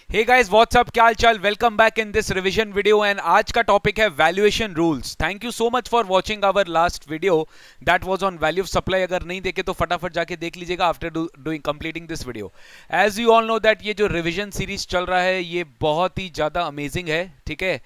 Hey guys what's up, क्या हाल चाल। Welcome back in this revision video and आज का टॉपिक है valuation rules. Thank you so much for watching our last video that was on value of supply. अगर नहीं देखे तो फटाफट जाके देख लीजिएगा after doing completing this video. As you all know that ये जो रिवीजन सीरीज चल रहा है ये बहुत ही ज्यादा अमेजिंग है, ठीक है।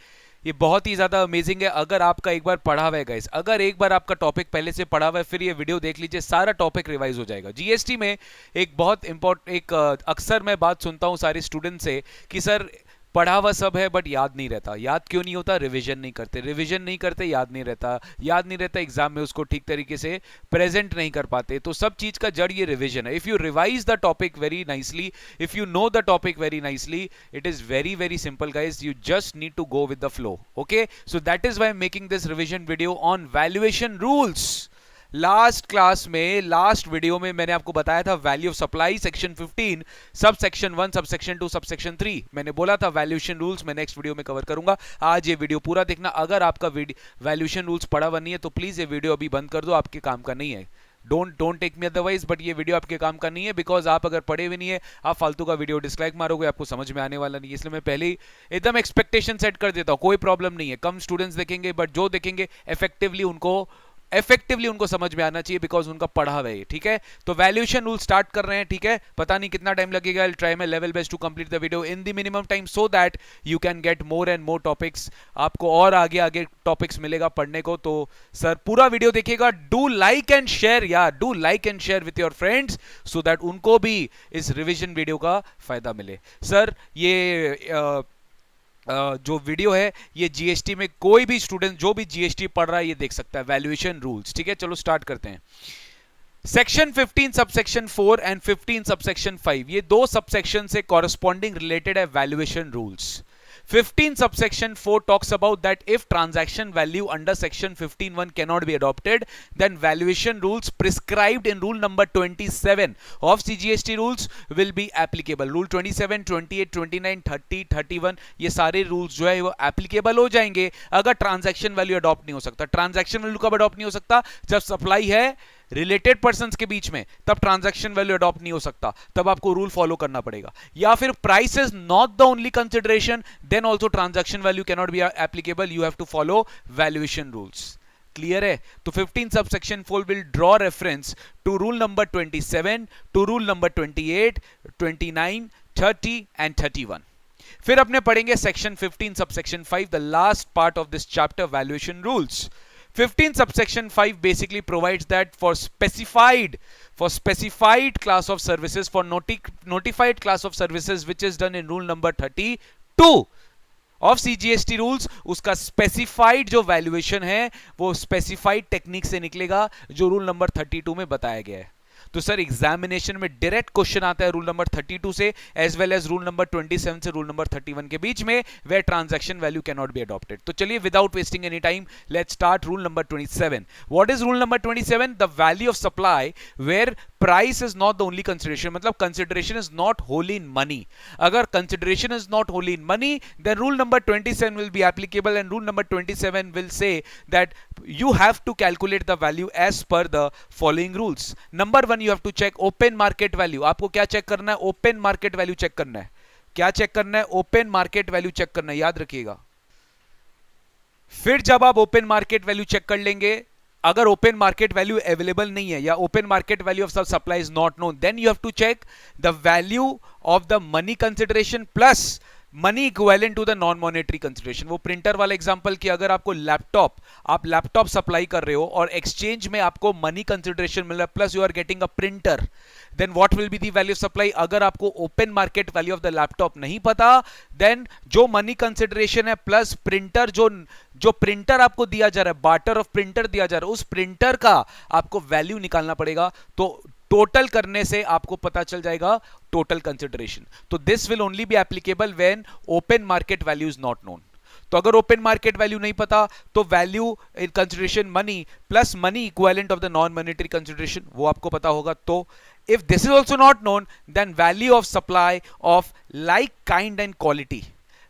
ये बहुत ही ज्यादा अमेजिंग है। अगर आपका एक बार पढ़ा हुआ है गाइस, अगर एक बार आपका टॉपिक पहले से पढ़ा हुआ है, फिर ये वीडियो देख लीजिए, सारा टॉपिक रिवाइज हो जाएगा। जीएसटी में एक बहुत इंपॉर्टेंट अक्सर मैं बात सुनता हूं सारे स्टूडेंट से कि सर पढ़ा हुआ सब है बट याद नहीं रहता। याद क्यों नहीं होता? रिवीजन नहीं करते, रिवीजन नहीं करते, याद नहीं रहता, याद नहीं रहता, एग्जाम में उसको ठीक तरीके से प्रेजेंट नहीं कर पाते। तो सब चीज का जड़ ये रिवीजन है। If you revise the topic very nicely, if you know the topic very nicely, it is very very simple guys, you just need to go with the flow. Okay, so that is why I'm making this revision video on valuation rules. Last class में, last video में मैंने आपको बताया था value of supply section 15 sub section 1 sub section 2 sub section 3 मैंने बोला था valuation rules मैं नेक्स्ट वीडियो में कवर करूंगा। आज ये वीडियो पूरा देखना। अगर आपका वैल्यूएशन रूल्स पढ़ा हुआ नहीं है तो प्लीज ये वीडियो अभी बंद कर दो, आपके काम का नहीं है। Don't take me otherwise, but ये वीडियो आपके काम का नहीं है बिकॉज आप अगर पढ़े हुए नहीं है, आप फालतू का वीडियो डिसलाइक मारोगे, आपको समझ में आने वाला नहीं है। इसलिए मैं पहले ही एकदम एक्सपेक्टेशन सेट कर देता हूँ। कोई प्रॉब्लम नहीं है, कम स्टूडेंट्स देखेंगे बट जो देखेंगे इफेक्टिवली उनको समझ में आना चाहिए बिकॉज उनका पढ़ा हुआ है, ठीक है। तो वैल्यूएशन रूल स्टार्ट कर रहे हैं, ठीक है। पता नहीं कितना टाइम लगेगा, I will try my level best to complete the video in the minimum time so that you can get more and more topics. आपको और आगे आगे टॉपिक्स मिलेगा पढ़ने को। तो सर पूरा वीडियो देखिएगा, डू लाइक एंड शेयर, या do like and share with your friends so that उनको भी इस रिवीजन वीडियो का फायदा मिले। सर ये जो वीडियो है ये जीएसटी में कोई भी स्टूडेंट जो भी जीएसटी पढ़ रहा है ये देख सकता है, वैल्यूएशन रूल्स, ठीक है। चलो स्टार्ट करते हैं। सेक्शन 15 सबसेक्शन 4 एंड 15 सबसेक्शन 5 ये दो सबसेक्शन से कॉरेस्पॉन्डिंग रिलेटेड है valuation rules. 15 subsection 4 talks about that if transaction value under section 15(1) cannot be adopted, then valuation rules prescribed in rule number 27 of CGST rules will be applicable. Rule 27, 28, 29, 30, 31 ये सारे rules जो है वो applicable हो जाएंगे अगर transaction value adopt नहीं हो सकता। transaction value कब adopt नहीं हो सकता? जब supply है रिलेटेड पर्सन के बीच में, तब ट्रांजैक्शन वैल्यू अडॉप्ट नहीं हो सकता, तब आपको रूल फॉलो करना पड़ेगा। या फिर price is not the only consideration, then also transaction value cannot be applicable, you have to follow valuation rules. Clear है? तो 15 subsection 4 will draw reference to rule number 27, to rule number 28, 29, 30 and 31। फिर अपने पढ़ेंगे section 15 subsection 5, the last part of this chapter, valuation rules. 15 subsection 5 basically provides that for specified class of services, for notified class of services which is done in rule number 32 of CGST rules, उसका specified जो valuation है वो specified technique से निकलेगा जो rule number 32 में बताया गया है। तो सर एग्जामिनेशन में डायरेक्ट क्वेश्चन आता है रूल नंबर 32 से as well as rule number 27 से रूल नंबर 31 के बीच में, where transaction value can not be adopted. तो चलिए without wasting any time let's start rule number 27। What is rule number 27? The value of supply where price is not the only consideration, मतलब consideration is not wholly in money. अगर consideration is not wholly in money then rule number 27 will be applicable and rule number 27 will say that you have to calculate the value as per the following rules. Number 1 you have to check open market value. आपको क्या check करना है? Open market value check करना है। क्या check करना है? Open market value check करना है, याद रखिएगा। फिर जब आप ओपन मार्केट वैल्यू चेक कर लेंगे, अगर ओपन मार्केट वैल्यू अवेलेबल नहीं है या open market value of supply is not known, then you have to check the value of the money consideration plus money equivalent to the non monetary consideration. वो printer वाला example कि अगर आपको आप laptop supply कर रहे हो और एक्सचेंज में आपको मनी कंसिडरेशन मिल रहा है plus you are getting a printer, then what will be the value of supply? अगर आपको open market value of the laptop नहीं पता, देन जो मनी कंसिडरेशन है प्लस प्रिंटर, जो प्रिंटर आपको दिया जा रहा है, बार्टर ऑफ प्रिंटर दिया जा रहा है, उस प्रिंटर का आपको वैल्यू निकालना पड़ेगा। तो टोटल करने से आपको पता चल जाएगा टोटल कंसिडरेशन। तो this will only be applicable when open market value is not known. तो अगर ओपन मार्केट वैल्यू नहीं पता तो value in consideration money plus money equivalent of the non monetary consideration वो आपको पता होगा। तो if this is also not known then value of supply of like kind and quality,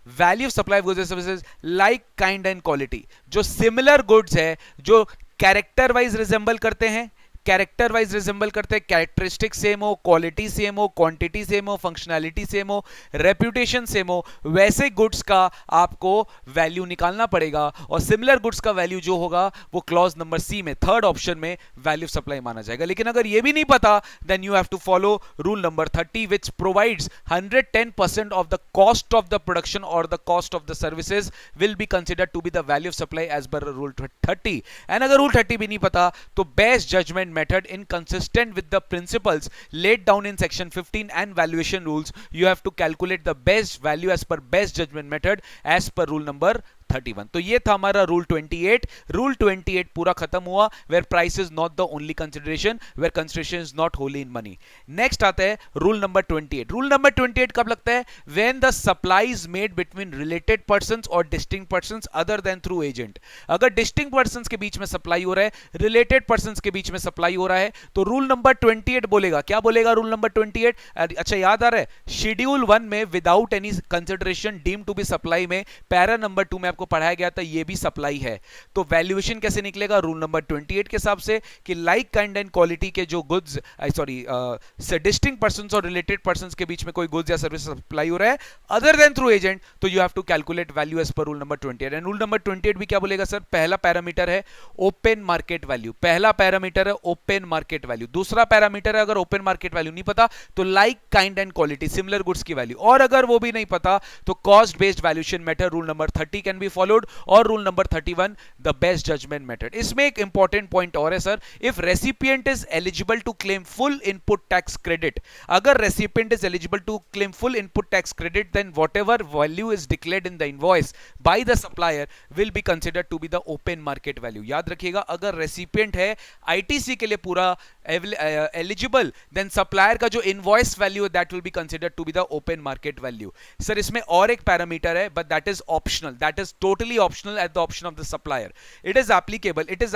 value of supply of goods and services like kind and quality, जो similar goods है, जो character wise resemble करते हैं, character wise resemble करते हैं, characteristic same हो, quality same हो, quantity same हो, फंक्शनैलिटी सेम हो, रेप्यूटेशन सेम हो, वैसे गुड्स का आपको वैल्यू निकालना पड़ेगा और सिमिलर गुड्स का वैल्यू जो होगा वो क्लॉज नंबर सी में थर्ड ऑप्शन में वैल्यू सप्लाई माना जाएगा। लेकिन अगर ये भी नहीं पता then you have to follow rule number 30 which provides 110% of the cost of the production or the cost of the services will be considered to be the value of supply as per rule 30। and अगर rule 30 भी नहीं पता तो best judgment method inconsistent with the principles laid down in section 15 and valuation rules, you have to calculate the best value as per best judgment method as per rule number 31। तो ये था हमारा rule 28। Rule 28 पूरा खत्म हुआ, where price is not the only consideration, where consideration is not wholly in money. Next आता है rule number 28। Rule number 28 कब लगता है? When the supply is made between related persons और distinct persons other than through agent. अगर distinct persons के बीच में सप्लाई हो रहा है, रिलेटेड पर्संस के बीच में सप्लाई हो रहा है, तो रूल नंबर 28 बोलेगा, क्या बोलेगा रूल नंबर 28? अच्छा याद आ रहा है, शेड्यूल 1 में without any consideration deem to be supply में पैरा नंबर 2 में आपको पढ़ाया गया था ये भी सप्लाई है। तो वैल्यूएशन कैसे निकलेगा? रूल नंबर 28 के हिसाब से कि लाइक काइंड एंड क्वालिटी के जो गुड्स डिस्टिंक्ट पर्संस और रिलेटेड पर्संस के बीच में कोई गुड्स या सर्विस सप्लाई हो रहा है अदर देन थ्रू एजेंट, तो you have to calculate value as per rule number 28। And rule number 28 भी क्या बोलेगा सर? पहला पैरामीटर है ओपन मार्केट वैल्यू, पहला पैरामीटर है ओपन मार्केट वैल्यू, दूसरा पैरामीटर है अगर ओपन मार्केट वैल्यू नहीं पता तो like kind and quality similar goods की वैल्यू, और अगर वो भी नहीं पता तो cost based valuation method rule number 30 can be followed, और rule number 31 the best judgment method. इसमें एक इंपॉर्टेंट पॉइंट और है sir, if recipient is eligible to claim full input tax credit, अगर recipient is eligible to claim full input tax credit then whatever value is declared in the invoice by the supplier will be considered to be the open market value. याद रखिएगा, अगर recipient है ITC के लिए पूरा eligible then supplier का जो invoice value है that will be considered to be the open market value. Sir इसमें और एक पैरामीटर है but that is optional, that is totally optional at the option of the supplier. It is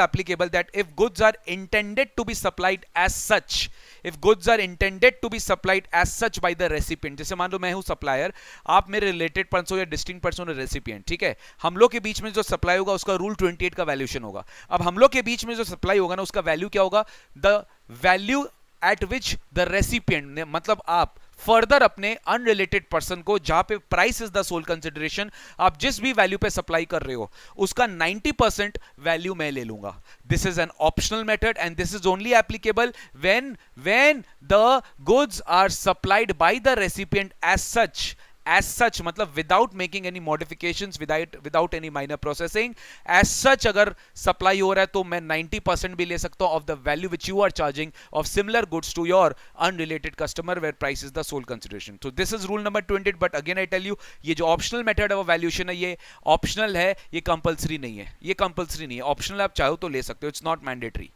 applicable that if goods are intended to be supplied as such, if goods are intended to be supplied as such by the recipient, जैसे मान लो मैं हूं supplier, आप मेरे related person या distinct person और recipient, ठीक है, हम लोग के बीच में जो सप्लाई होगा उसका रूल 28 का वैल्यूएशन होगा। अब हम लोग के बीच में जो सप्लाई होगा ना उसका वैल्यू क्या होगा? The value eight which the recipient ने, मतलब आप फर्दर अपने अनरिलेटेड पर्सन को, जहां पे price is the sole consideration, आप जिस भी वैल्यू पे सप्लाई कर रहे हो उसका 90% वैल्यू मैं ले लूंगा। This is an optional method and this is only applicable when the goods are supplied by the recipient as such मतलब without making any modifications, without any minor processing, as such अगर supply हो रहा है तो मैं 90% भी ले सकता हूं of the value which you are charging of similar goods to your unrelated customer where price is the sole consideration. So this is rule number 28, but again I tell you ये जो optional method of valuation है ये optional है, ये compulsory नहीं है, ये compulsory नहीं है, optional आप चाहो तो ले सकते हो, it's not mandatory।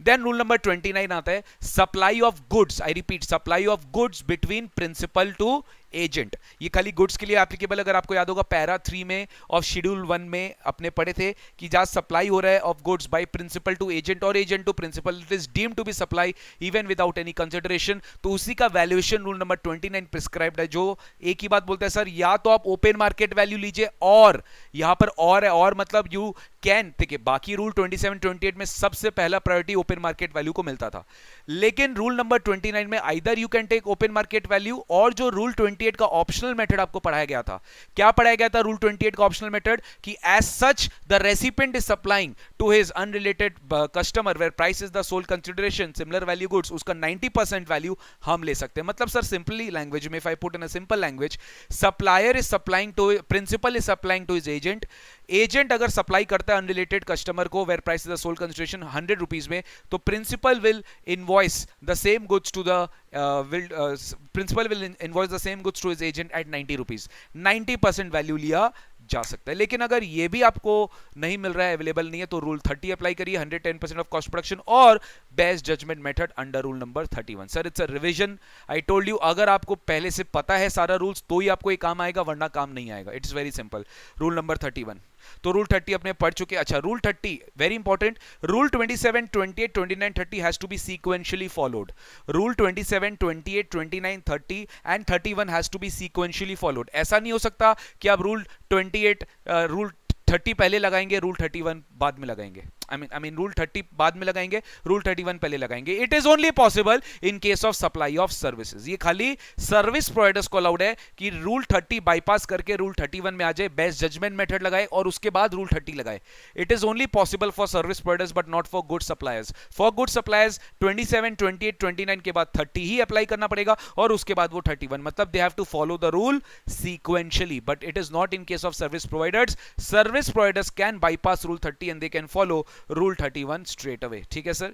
Then rule number 29 आता है supply of goods, I repeat supply of goods between principal to agent. ये खाली गुड्स के लिए एप्लीकेबल, अगर आपको याद होगा पैरा 3 में और शेड्यूल 1 में अपने पढ़े थे कि जहां सप्लाई हो रहा है of goods by principal to agent और agent to principal, it is deemed to be supply even without any consideration, तो उसी का वैल्यूएशन रूल नंबर 29 प्रिस्क्राइब्ड है, जो एक ही बात बोलता है सर या तो आप ओपन मार्केट वैल्यू लीजिए, और यहां पर और है, और मतलब यू कैन, देखिए बाकी रूल 27 28 में सबसे पहला प्रायोरिटी ओपन मार्केट वैल्यू को मिलता था, लेकिन रूल नंबर 29 में either you can take open market value, और जो रूल 28 का ऑप्शनल मेथड आपको पढ़ाया गया था, क्या पढ़ाया गया था रूल 28 का ऑप्शनल मेथड? कि as such the recipient is supplying to his unrelated customer where price is the sole consideration similar value goods, उसका 90% वैल्यू हम ले सकते हैं। मतलब सर सिंपली लैंग्वेज में, if I put in a simple language, supplier is supplying to, principal is supplying to his agent, agent अगर supply करता है अनरिलेटेड कस्टमर को where price is the sole consideration 100 rupees में, तो principal will invoice the same goods to the principal will invoice the same goods to his agent at 90 rupees, 90% value लिया जा सकता है। लेकिन अगर ये भी आपको नहीं मिल रहा है, अवेलेबल नहीं है, तो रूल 30 अप्लाई करिए, 110% ऑफ कॉस्ट प्रोडक्शन और best judgment method under rule number 31। Sir it's a revision, I told you, अगर आपको पहले से पता है सारा रूल्स तो ही आपको ये काम आएगा, वरना काम नहीं आएगा। It's very simple. Rule number 31, तो रूल 30 अपने पढ़ चुके। अच्छा rule 30 very important, rule 27 28 29 30 has to be sequentially followed. Rule 27 28 29 30 and 31 has to be sequentially followed. ऐसा नहीं हो सकता कि आप रूल 30 पहले लगाएंगे, रूल 31 बाद में लगाएंगे, आई मीन रूल 30 बाद में लगाएंगे, रूल 31 पहले लगाएंगे. It is only possible in case of supply of services. ये खाली सर्विस प्रोवाइडर्स को अलाउड है कि रूल 30 बाईपास करके रूल 31 में आ जाए, बेस्ट जजमेंट मेथड लगाए और उसके बाद रूल 30 लगाए. It is only possible for service providers but not for good suppliers. For good suppliers 27, 28, 29 के बाद 30 ही अप्लाई करना पड़ेगा और उसके बाद वो 31. मतलब they have to follow the rule sequentially, but it is not in case of service providers. Service providers can bypass rule 30 and they can follow rule 31 straight away. ठीक है सर.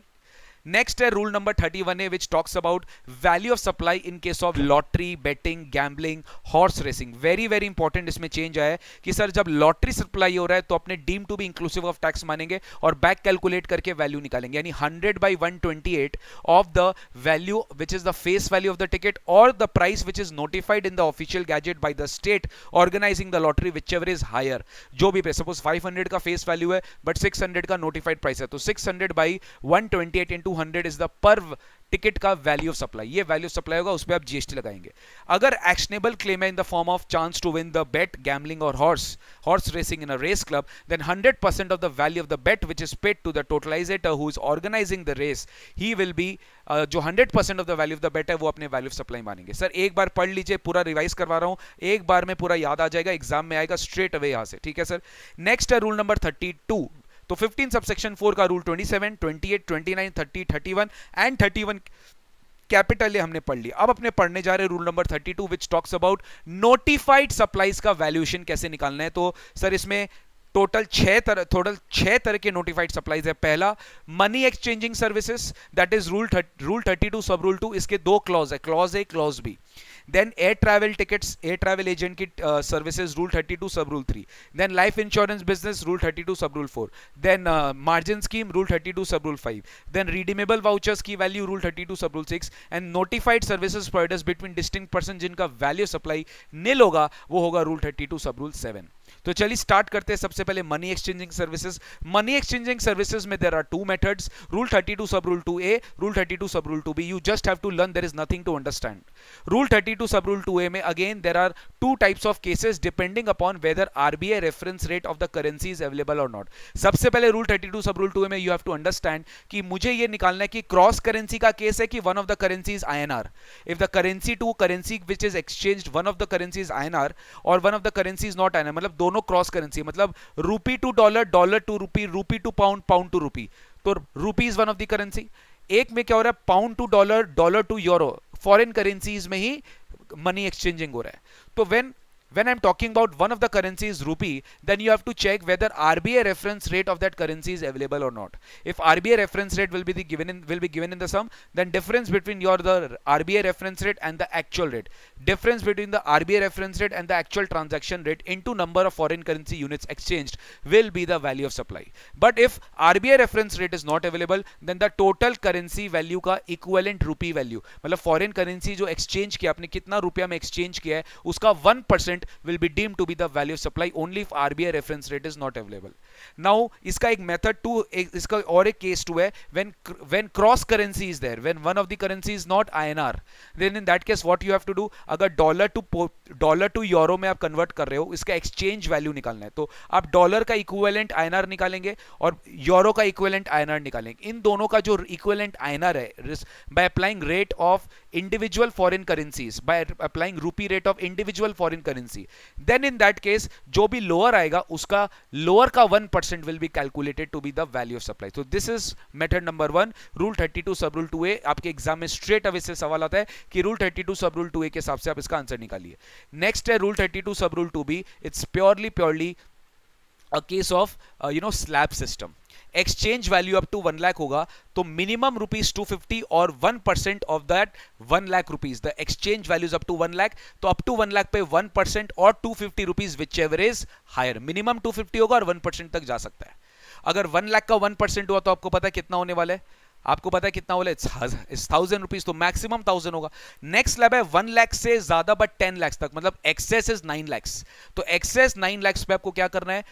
नेक्स्ट है रूल नंबर 31 है which talks about value of supply in case of lottery, betting, gambling, horse racing. Very very important इसमें change आया है कि sir जब lottery supply हो रहा है तो अपने deem to be inclusive of tax मानेंगे और बैक कैलकुलेट करके वैल्यू निकालेंगे. यानी 100/128 of the value which is the face value of the ticket और the price which is notified in the official gazette by the state organizing the lottery whichever is higher. जो भी suppose 500 का face value है but 600 का notified price है तो 600/128 into 100 is the पर ticket का वैल्यू ऑफ सप्लाई. ये वैल्यू ऑफ सप्लाई होगा, उस पर आप जीएसटी लगाएंगे. अगर एक्शनेबल क्लेम है in the form of chance to win the bet, gambling और horse racing in a race club, then 100% of the value of the bet which is paid to the totalizator who is organizing the race, he will be जो 100% of the value of the bet है वो अपने value of supply मानेंगे. Sir एक बार पढ़ लीजिए, पूरा रिवाइज करवा रहा हूं, एक बार में पूरा याद आ जाएगा, एग्जाम में आएगा स्ट्रेट अवे यहां से. ठीक है सर. नेक्स्ट है रूल नंबर 32. तो 15 सबसेक्शन 4 का रूल 27, 28, 29, 30, 31 एंड 31 कैपिटल हमने पढ़ लिया. अब अपने पढ़ने जा रहे rule number 32 which talks about notified supplies का वैल्यूएशन कैसे निकालना है. तो सर इसमें टोटल छह तरह के नोटिफाइड सप्लाईज है. पहला money exchanging services, that is rule 32 sub rule 2. इसके दो क्लॉज है, clause A clause B. Then air travel tickets, air travel agent की services rule 32 sub rule 3. Then life insurance business rule 32 sub rule 4. Then margin scheme rule 32 sub rule 5. Then redeemable vouchers की value rule 32 sub rule 6. And notified services providers between distinct person जिनका value supply नील होगा वो होगा rule 32 sub rule 7. तो चलिए start करते हैं. सबसे पहले money exchanging services. Money exchanging services में there are two methods, rule 32 sub rule 2A, rule 32 sub rule 2B. You just have to learn, there is nothing to understand. Rule 32 sub rule 2A में again there are two types of cases depending upon whether RBI reference rate of the currency is available और not. सबसे पहले rule 32 sub rule 2A में you have to understand कि मुझे ये निकालना है कि क्रॉस करेंसी का केस है कि one of the currency is INR. If the currency to currency which is exchanged, one of the currency is INR और one of the currency is not INR, मतलब दोनों क्रॉस करेंसी, मतलब रूपी to dollar, dollar to रूपी, रूपी two pound, pound to rupee. तो rupee is one of the currency. एक में क्या हो रहा है, pound to dollar, dollar to euro, foreign currencies में ही मनी एक्सचेंजिंग हो रहा है. तो when I'm talking about one of the currencies rupee, then you have to check whether RBI reference rate of that currency is available or not. If RBI reference rate will be given in the sum, then difference between the RBI reference rate and the actual rate, difference between the RBI reference rate and the actual transaction rate into number of foreign currency units exchanged will be the value of supply. But if RBI reference rate is not available, then the total currency value का equivalent rupee value, मतलब foreign currency जो exchange किया, आपने कितना रुपया में exchange किया है उसका 1% will be deemed to be the value of supply only if RBI reference rate is not available. Now इसका एक method 2, इसका और एक case 2 है when cross currency is there, when one of the currency is not INR, then in that case what you have to do, अगर dollar to euro में आप convert कर रहे हो, इसका एक्सचेंज वैल्यू निकालना है, तो आप डॉलर का इक्विवेलेंट INR निकालेंगे और यूरो का इक्विवेलेंट INR निकालेंगे. इन दोनों का जो इक्विवेलेंट INR है, by applying rate of individual foreign currencies, by applying rupee rate of individual foreign currency, then in that case जो भी लोअर आएगा उसका लोअर का 1% will be calculated to be the value of supply. So this is method number 1, rule 32 सब rule 2A. आपके exam में straight away से सवाल आता है कि rule 32 सब rule 2A के हिसाब से आप इसका आंसर निकालिए. नेक्स्ट है rule 32 सब rule 2B. It's purely a case of slab system. Exchange value up to 1 lakh होगा तो मिनिमम रुपीज 250 और 1% of that 1 lakh rupees. The exchange values up to 1 lakh, तो अप टू 1 लाख पे 1% और 250 rupees whichever is higher. Minimum 250 होगा और 1% तक जा सकता है. अगर 1 लाख का 1% हुआ तो आपको पता है कितना होने वाला है, आपको पता है कितना होगा, इट्स 1000 रुपीज, तो मैक्सिमम 1000 होगा. नेक्स्ट स्लैब है 1 लाख से ज्यादा बट 10 लाख तक, मतलब एक्सेस इज 9 लाख. तो एक्सेस 9 लाख पे आपको क्या करना है,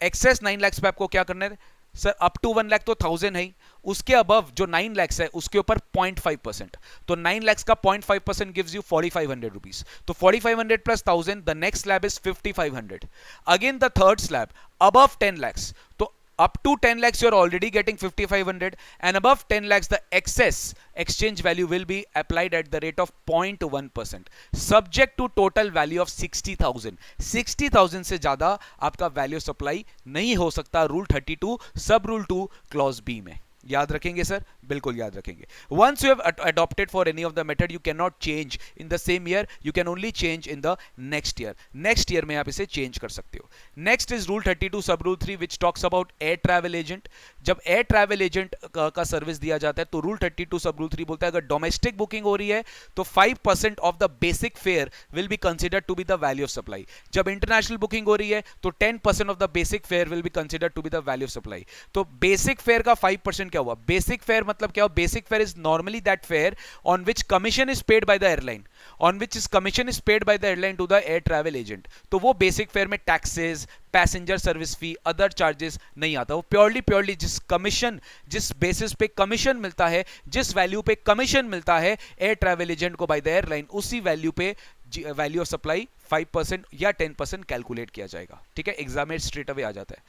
एक्सेस 9 लाख पे आपको क्या करना है सर, अप टू 1 लाख तो 1000 है, उसके अबव जो 9 लाख है उसके ऊपर 0.5%, तो 9 लाख का 0.5% गिव्स यू 4500 रुपीज. तो 4500 plus 1000, the next slab is 5500. Again the third slab above 10 lakh, तो up to 10 lakhs you're already getting 5500, and above 10 lakhs the excess exchange value will be applied at the rate of 0.1% subject to total value of 60,000. 60,000 से ज्यादा आपका value supply नहीं हो सकता rule 32 sub rule 2 clause B में। याद रखेंगे sir, बिल्कुल याद रखेंगे। Once you have adopted for any of the method you can not change in the same year, you can only change in the next year. Next year में आप इसे change कर सकते हो। Next is rule 32 sub rule 3 which talks about air travel agent. जब air travel agent का service दिया जाता है तो रूल 32 सब रूल 3 बोलता है अगर डोमेस्टिक बुकिंग हो रही है तो 5% of the basic fare will be considered to be the value of supply. जब इंटरनेशनल बुकिंग हो रही है तो 10% of the basic fare will be considered to be the value of supply. तो बेसिक फेयर का 5% क्या हुआ? बेसिक फेयर मतलब क्या हुआ? Basic fare is normally that fare on which commission is paid by the airline, on which is commission is paid by the airline to the air travel agent. तो वो basic fare में taxes, passenger service fee, other charges नहीं आता। वो purely जिस commission, जिस basis पे commission मिलता है, जिस वैल्यू पे कमीशन मिलता है एयर ट्रैवल एजेंट को बाय द एयरलाइन, उसी वैल्यू पे वैल्यू ऑफ सप्लाई 5% या 10% कैलकुलेट किया जाएगा। ठीक है, एग्जाम में स्ट्रेट अवे आ जाता है।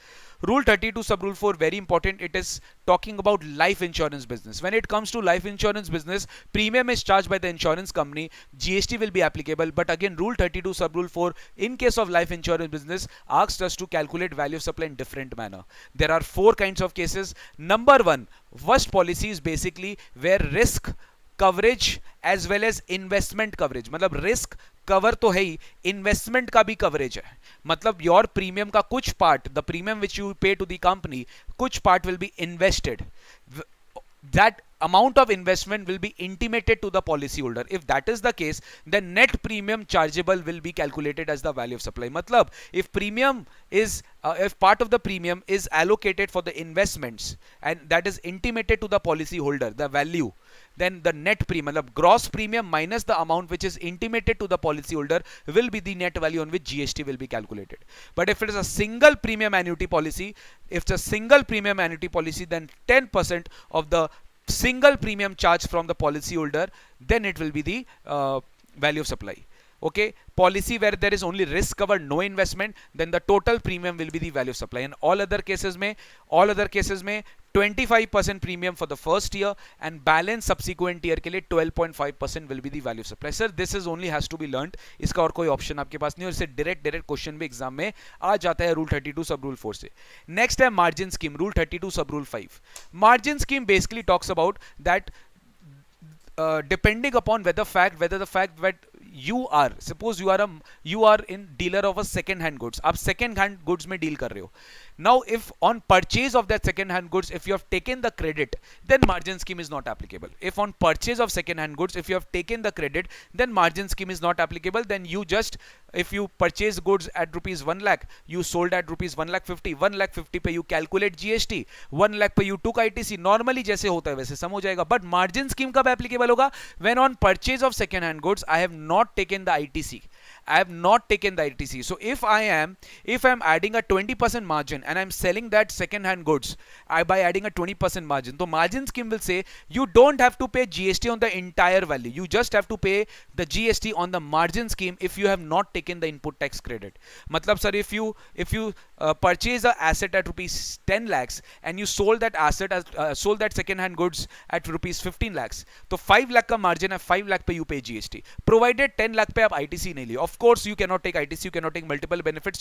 Rule 32 sub rule 4 very important, it is talking about life insurance business. When it comes to life insurance business, premium is charge by the insurance company, GST will be applicable, but again rule 32 sub rule 4 in case of life insurance business asks us to calculate value of supply in different manner. There are 4 kinds of cases. Number 1, worst policy is basically where risk coverage as well as investment coverage, मतलब risk cover तो है ही, investment का भी coverage है। मतलब your premium का कुछ part, the premium which you पे टू द कंपनी, कुछ part will be invested, that amount of investment will be intimated to the policy holder. If that is the case, then net premium chargeable will be calculated as the value of supply. matlab if premium is if part of the premium is allocated for the investments and that is intimated to the policy holder, the value, then the net premium, matlab gross premium minus the amount which is intimated to the policy holder will be the net value on which GST will be calculated. But if it is a single premium annuity policy, if it's a single premium annuity policy, then 10% of the single premium charge from the policy holder, then it will be the value of supply. Okay, policy where there is only risk cover, no investment, then the total premium will be the value of supply. And all other cases में 25% premium for the first year and balance subsequent year के लिए 12.5% will be the value of supply. Sir, this is only has to be learned. इसका और कोई option आपके पास नहीं, और इससे डायरेक्ट क्वेश्चन भी एग्जाम में आ जाता है रूल 32 सब रूल 4 से। नेक्स्ट है margin scheme, rule 32 sub rule 5। Margin scheme basically talks about that depending upon whether the fact that you are, suppose you are in dealer of a second hand goods, आप second hand goods में deal कर रहे हो। Now if on purchase of that second hand goods if you have taken the credit, then margin scheme is not applicable. If on purchase of second hand goods if you have taken the credit, then margin scheme is not applicable. Then you just, if you purchase goods at rupees 1 lakh, you sold at rupees 1 lakh 50, 1 lakh 50 पे you calculate GST, 1 lakh पे you took ITC, normally जैसे होता है वैसे सम हो जाएगा। But margin scheme कब applicable होगा? When on purchase of second hand goods I have not taken the ITC. I have not taken the ITC. So if I am adding a 20% margin and I'm selling that second hand goods by adding a 20% margin, so margin scheme will say you don't have to pay GST on the entire value. You just have to pay the GST on the margin scheme if you have not taken the input tax credit. Matlab sir, if you purchase a asset at rupees 10 lakhs and you sold that asset as sold that second hand goods at rupees 15 lakhs, तो 5 lakh का margin है, 5 lakh पे you pay GST, provided 10 lakh पे आप ITC नहीं लियो। Of course you cannot take ITC, you cannot take multiple benefits,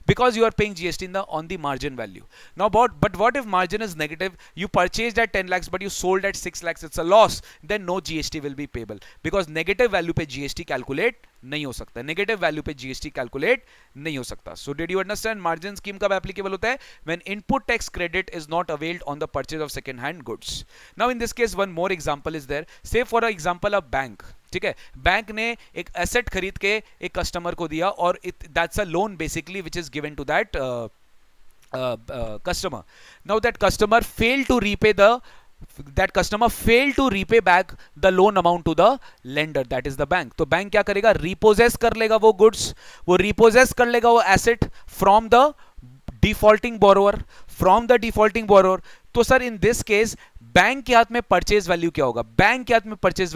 because you are paying GST on the margin value. Now but what if margin is negative? You purchased at 10 lakhs but you sold at 6 lakhs, it's a loss, then no GST will be payable, because negative value पे GST calculate नहीं हो सकता, negative value पे GST calculate नहीं हो सकता। So did you understand margin scheme कब applicable होता है? When input tax credit is not availed on the purchase of second hand goods. Now in this case one more example is there, say for example a bank, ठीक है, bank ने एक asset खरीद के एक customer को दिया और that's a loan basically which is given to that customer. Now that customer failed to repay back the loan amount to the lender, that is the bank. तो बैंक क्या करेगा? रिपोजेस कर लेगा वो गुड्स, वो रिपोजेस कर लेगा वो asset from the defaulting borrower, तो sir in this case bank के हाथ में परचेज वैल्यू क्या होगा? बैंक के हाथ में परचेज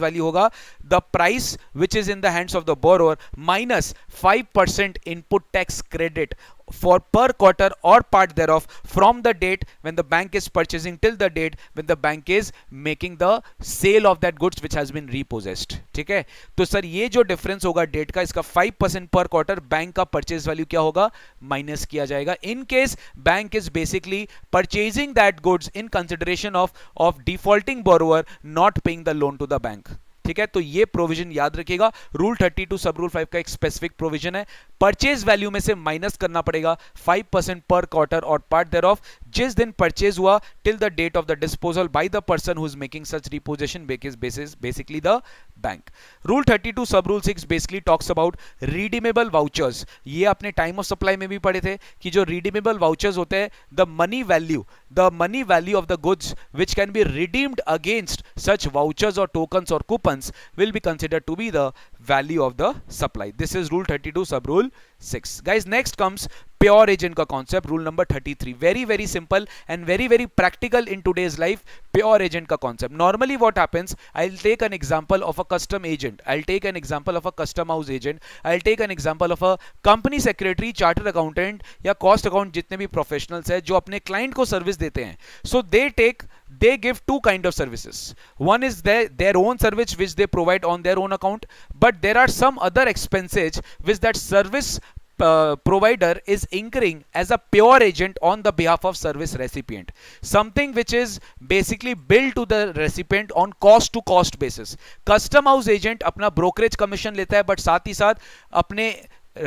वैल्यू होगा the price which is in the hands of the borrower minus 5% input tax credit for per quarter or part thereof from the date when the bank is purchasing till the date when the bank is making the sale of that goods which has been repossessed. ठीक है, तो sir ये जो difference होगा date का, इसका 5% पर quarter bank का परचेज वैल्यू क्या होगा, माइनस किया जाएगा in case bank is basically purchasing that goods in consideration of defaulting borrower not paying the loan to the bank. ठीक है, तो ये प्रोविजन याद रखिएगा. रूल 32 सब रूल 5 का एक स्पेसिफिक प्रोविजन है. परचेज वैल्यू में से माइनस करना पड़ेगा 5% पर क्वार्टर और पार्ट देयर ऑफ जिस दिन परचेज हुआ till the date of the disposal by the person who is making such repossession basis basically the bank. Rule 32 sub rule 6 basically talks about redeemable vouchers. ये आपने time of supply में भी पढ़े थे कि जो रिडीमेबल वाउचर्स होते हैं, the money value of the goods which can be redeemed against such vouchers और टोकन्स और coupons will be considered to be the value of the supply. This is rule 32 sub rule 6. Guys, next comes pure agent का concept, rule number 33. Very simple and very practical in today's life. Pure agent का concept. Normally what happens, I'll take an example of a custom agent, I'll take an example of a custom house agent, I'll take an example of a company secretary, chartered accountant या cost account जितने भी professionals हैं जो अपने client को service देते हैं. So they give two kind of services. One is their own service which they provide on their own account, but there are some other expenses which that service provider is incurring as a pure agent on the behalf of service recipient, something which is basically billed to the recipient on cost to cost basis. Custom house agent अपना brokerage commission लेता है, but साथ ही साथ अपने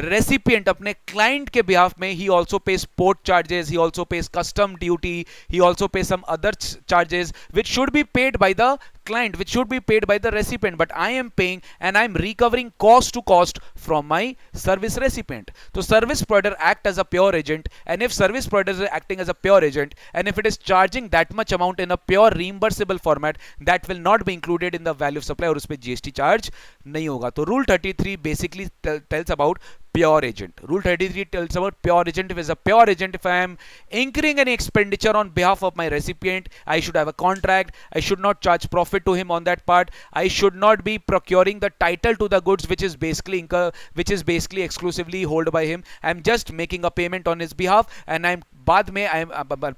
recipient अपने client के behalf में he also pays port charges, he also pays custom duty, he also pays some other charges which should be paid by the client, which should be paid by the recipient, but I am paying and I am recovering cost to cost from my service recipient. So service provider act as a pure agent, and if service provider is acting as a pure agent and if it is charging that much amount in a pure reimbursable format, that will not be included in the value of supply और उस पे GST charge नहीं होगा. तो rule 33 basically tells about pure agent. Rule 33 tells about pure agent. If it's a pure agent, if I am incurring any expenditure on behalf of my recipient, I should have a contract. I should not charge profit to him on that part. I should not be procuring the title to the goods which is basically exclusively held by him. I am just making a payment on his behalf, and I am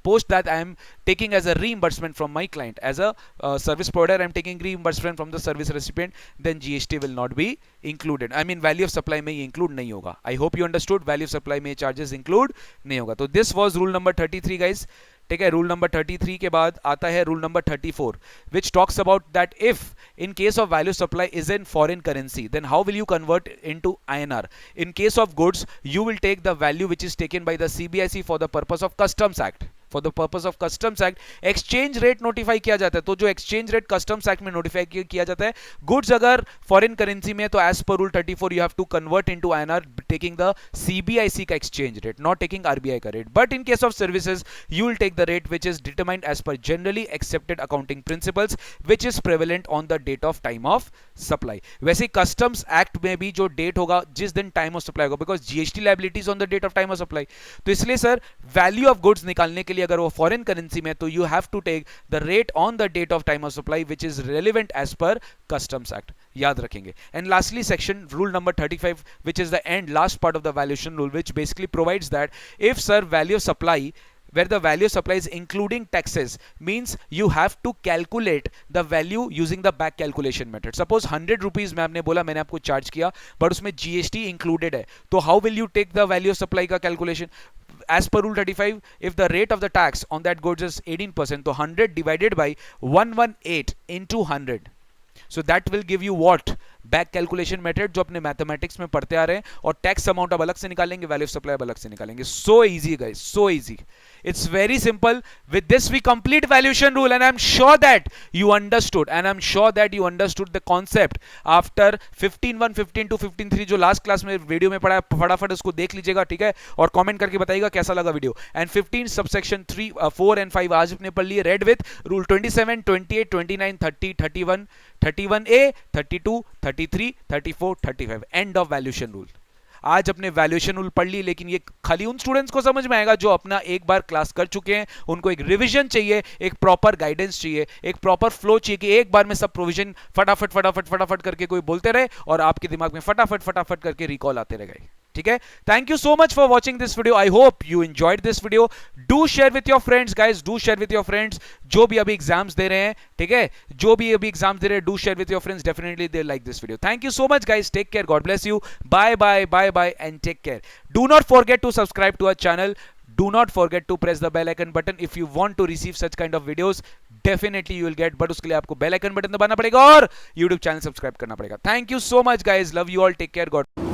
post that I am taking as a reimbursement from my client. As a service provider, I am taking reimbursement from the service recipient, then GST will not be included. I mean value of supply में ये include नहीं होगा. I hope you understood. Value of supply में charges include नहीं होगा. तो this was rule number 33 guys. ठीक है, रूल नंबर 33 के बाद आता है rule number 34 which talks about that if in case of value supply is in foreign currency, then how will you convert into INR? In case of goods, you will take the value which is taken by the CBIC for the purpose of Customs Act. For the purpose of Customs Act, exchange rate notify किया जाता है. तो जो exchange rate Customs Act में notify किया जाता है, goods अगर foreign currency में, तो as per rule 34 you have to convert into INR taking the CBIC का exchange rate, not taking RBI का rate. But in case of services, you will take the rate which is determined as per generally accepted accounting principles, which is prevalent on the date of time of supply. वैसे Customs Act में भी जो date होगा जिस दिन time of supply होगा, because GST liability is on the date of time of supply. तो इसलिए सर value of goods निकालने के लिए अगर वो फॉरेन करेंसी में, तो you have to take the rate on the date of time of supply which is relevant as per customs act. याद रखेंगे. And lastly section rule number 35 which is the end last part of the valuation rule which basically provides that if sir value of supply where the value supply is including taxes, means you have to calculate the value using the back calculation method. Suppose 100 rupees में आपने बोला, मैंने आपको charge किया, but उसमें GST included है, तो how will you take the value of supply का calculation? As per rule 35, if the rate of the tax on that goods is 18%, तो 100 divided by 118 into 100. So that will give you what? Back calculation method जो अपने mathematics में पढ़ते आ रहे हैं, और tax amount अब अलग से निकालेंगे, वैल्यू ऑफ सप्लाई अलग से निकालेंगे. So easy guys, so easy. It's very simple. With this we complete valuation rule, and I'm sure that you understood, and I'm sure that you understood the concept after 15.1, 15.2, 15.3 जो last class में video में पढ़ा, फटाफट उसको देख लीजिएगा, ठीक है, और कमेंट करके बताइएगा कैसा लगा वीडियो. एंड 15 सबसेक्शन 3, 4 एंड 5 आज अपने पढ़ लिए red with rule 27, 28, 29, 30, 31, 31A, 32, 33, 34, 35. End of valuation rule. आज अपने वैल्यूएशन रूल पढ़ ली, लेकिन ये खाली उन स्टूडेंट्स को समझ में आएगा जो अपना एक बार क्लास कर चुके हैं. उनको एक रिवीजन चाहिए, एक प्रॉपर गाइडेंस चाहिए, एक प्रॉपर फ्लो चाहिए कि एक बार में सब प्रोविजन फटाफट फटाफट फटाफट करके कोई बोलते रहे और आपके दिमाग में फटाफट फटाफट करके रिकॉल आते रह गए. ठीक है, thank you so much for watching this video, I hope you enjoyed this video. Do share with your friends guys, do share with your friends जो भी अभी एग्जाम्स दे रहे हैं, ठीक है, जो भी अभी एग्जाम्स दे रहे हैं, do share with your friends, definitely दे like this video. Thank you so much guys, take care, God bless you, bye bye bye bye and take care. Do not forget to subscribe to our channel, do not forget to press the bell icon button if you want to receive such kind of videos, definitely you will get, but उसके लिए आपको bell icon button दबाना पड़ेगा और YouTube channel subscribe करना पड़ेगा। Thank you so much guys, love you all, take care, God.